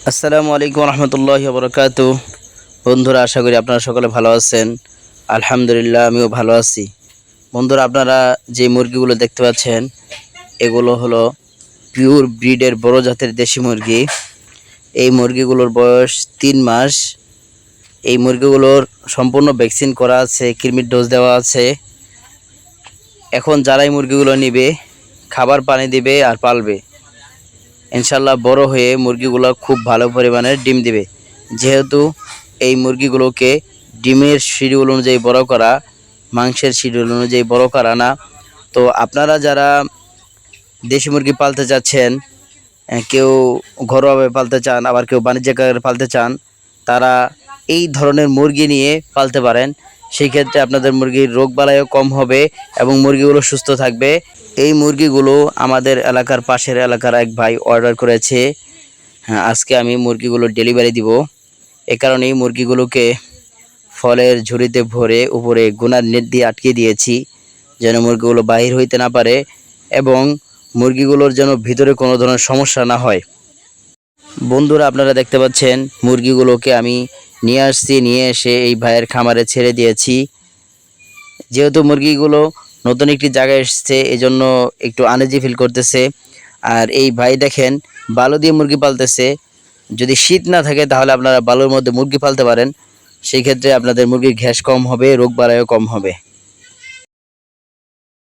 আসসালামু আলাইকুম রহমতুল্লাহি ওয়া বারাকাতুহু। বন্ধুরা, আশা করি আপনারা সকলে ভালো আছেন। আলহামদুলিল্লাহ, আমিও ভালো আছি। বন্ধুরা, আপনারা যে মুরগিগুলো দেখতে পাচ্ছেন, এগুলো হলো পিওর ব্রিডের বড় জাতের দেশি মুরগি। এই মুরগিগুলোর বয়স 3 মাস। এই মুরগিগুলোর সম্পূর্ণ ভ্যাকসিন করা আছে, কৃমির ডোজ দেওয়া আছে। এখন যারা এই মুরগিগুলো নিবে, খাবার পানি দিবে আর পালবে, ইনশাল্লাহ বড় হয়ে মুরগিগুলো খুব ভালো পরিমাণের ডিম দিবে। যেহেতু এই মুরগিগুলোকে ডিমের শিডিউল অনুযায়ী বড় করা, মাংসের শিডিউল অনুযায়ী বড় করা না। তো আপনারা যারা দেশি মুরগি পালতে চাচ্ছেন, কেউ ঘরোয়াভাবে পালতে চান, আবার কেউ বাণিজ্যিক আকারে পালতে চান, তারা এই ধরনের মুরগি নিয়ে পালতে পারেন। সেই ক্ষেত্রে আপনাদের মুরগির রোগবালাইও কম হবে এবং মুরগিগুলো সুস্থ থাকবে। এই মুরগিগুলো আমাদের এলাকার পাশের এলাকার এক ভাই অর্ডার করেছে। হ্যাঁ, আজকে আমি মুরগিগুলো ডেলিভারি দিব। এ কারণেই মুরগিগুলোকে ফলের ঝুড়িতে ভরে উপরে গুনার নেট দিয়ে আটকে দিয়েছি, যেন মুরগিগুলো বাহির হইতে না পারে এবং মুরগিগুলোর যেন ভিতরে কোনো ধরনের সমস্যা না হয়। বন্ধুরা, আপনারা দেখতে পাচ্ছেন মুরগিগুলোকে আমি নিয়ে আসছি, নিয়ে এসে এই ভাইয়ের খামারে ছেড়ে দিয়েছি। যেহেতু মুরগিগুলো নতুন একটি জায়গায় এসছে, এজন্য একটু আনইজি ফিল করতেছে। আর এই ভাই দেখেন বালু দিয়ে মুরগি পালতেছে। যদি শীত না থাকে তাহলে আপনারা বালুর মধ্যে মুরগি পালতে পারেন। সেই ক্ষেত্রে আপনাদের মুরগির ঘ্যাস কম হবে, রোগ বালাইও কম হবে।